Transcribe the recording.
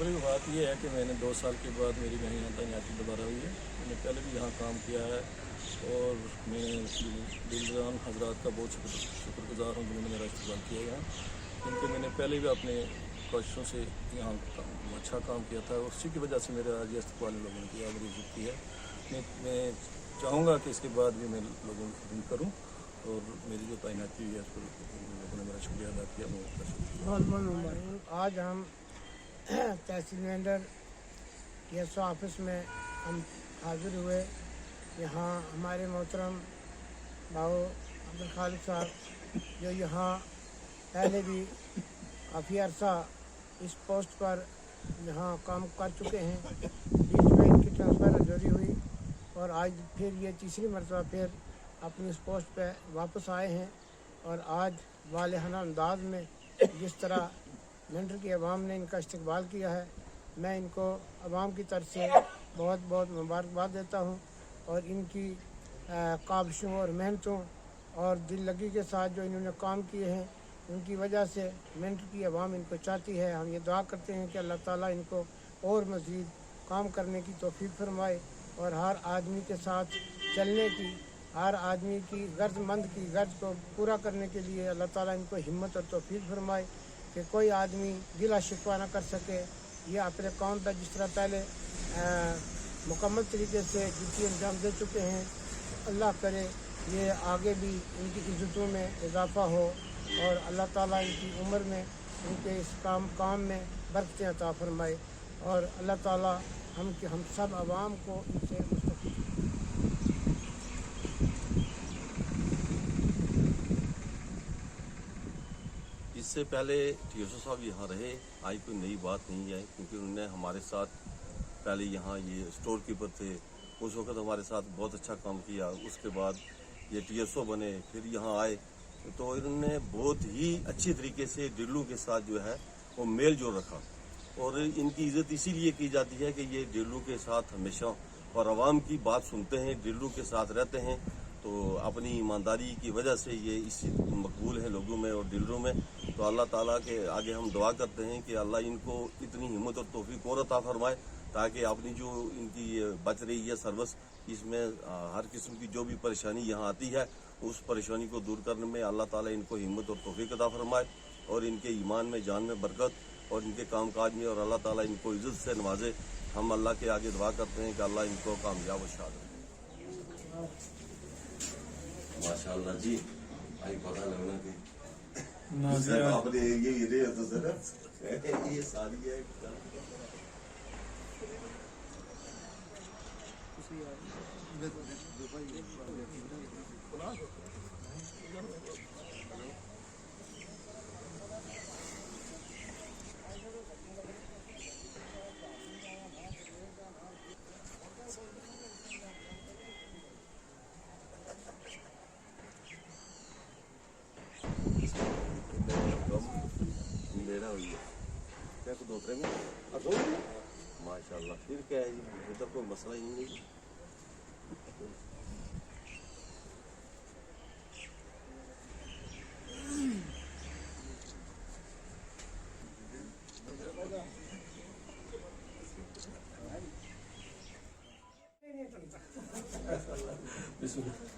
खबरी बात यह है कि मैंने 2 साल के बाद मेरी यहाँ तैनाती दोबारा हुई है। मैंने पहले भी यहाँ काम किया है और मैं दिलजान हजरात का बहुत शुक्रगुजार हूँ जिन्होंने मेरा इस्तेमाल किया यहाँ, क्योंकि मैंने पहले भी अपने कोशिशों से यहाँ अच्छा काम किया था और उसी की वजह से मेरा आज इस्तेमाल लोगों ने किया, मेरी इज्जत की है। मैं चाहूँगा कि इसके बाद भी मैं लोगों की खिदमत करूँ और मेरी जो तैनाती हुई है उस पर लोगों ने मेरा शुक्रिया अदा किया। आज हम तहसील मेंढर PSO ऑफिस में हम हाजिर हुए। यहाँ हमारे मोहतरम बाबू अब्दुल खालिक साहब जो यहाँ पहले भी काफ़ी अरसा इस पोस्ट पर यहाँ काम कर चुके हैं, बीच में इनकी ट्रांसफ़र रजौरी हुई और आज फिर ये तीसरी मरतबा फिर अपनी इस पोस्ट पे वापस आए हैं। और आज वालिहाना अंदाज में जिस तरह मेंढर की आवाम ने इनका इस्तकबाल किया है, मैं इनको आवाम की तरफ से बहुत बहुत मुबारकबाद देता हूँ। और इनकी काविशों और मेहनतों और दिल लगी के साथ जो इन्होंने काम किए हैं, उनकी वजह से मेंढर की आवाम इनको चाहती है। हम ये दुआ करते हैं कि अल्लाह ताला इनको और मज़ीद काम करने की तौफीक फरमाए और हर आदमी के साथ चलने की, हर आदमी की गर्जमंद की गर्ज को पूरा करने के लिए अल्लाह ताला इनको हिम्मत और तौफीक फरमाए कि कोई आदमी गिला शिकवा ना कर सके। ये अपने कौम पर जिस तरह पहले मुकम्मल तरीके से ड्यूटी अंजाम दे चुके हैं, अल्लाह करे ये आगे भी इनकी इज़्ज़तों में इजाफ़ा हो और अल्लाह ताला इनकी उम्र में इनके इस काम में बरकतें अता फरमाए और अल्लाह ताला हम सब आवाम को इनसे मुस्तफ़ीद। इससे पहले TSO साहब यहाँ रहे, आज कोई नई बात नहीं है, क्योंकि उन्होंने हमारे साथ पहले यहाँ ये स्टोर कीपर थे, उस वक्त हमारे साथ बहुत अच्छा काम किया। उसके बाद ये TSO बने, फिर यहाँ आए तो इन्होंने बहुत ही अच्छी तरीके से डिल्लू के साथ जो है वो मेल जोल रखा और इनकी इज़्ज़त इसीलिए की जाती है कि ये डिल्लू के साथ हमेशा और आवाम की बात सुनते हैं, डिल्लू के साथ रहते हैं। तो अपनी ईमानदारी की वजह से ये इसी मकबूल है लोगों में और दिलों में। तो अल्लाह ताला के आगे हम दुआ करते हैं कि अल्लाह इनको इतनी हिम्मत और तौफीक और अता फरमाए ताकि अपनी जो इनकी बच रही है सर्विस, इसमें हर किस्म की जो भी परेशानी यहाँ आती है उस परेशानी को दूर करने में अल्लाह ताला इनको हिम्मत और तौफीक अता फरमाए और इनके ईमान में, जान में बरकत और इनके कामकाज में और अल्लाह ताला इनको इज़्ज़त से नवाजे। हम अल्लाह के आगे दुआ करते हैं कि अल्लाह इनको कामयाब और शाद रखे। माशाअल्लाह जी, आई पता लगना कि आपने ये रहे तो सर ये सारी है क्या को 2-3 में माशाअल्लाह। फिर क्या है, इधर कोई मसला ही नहीं। बिस्मिल्लाह।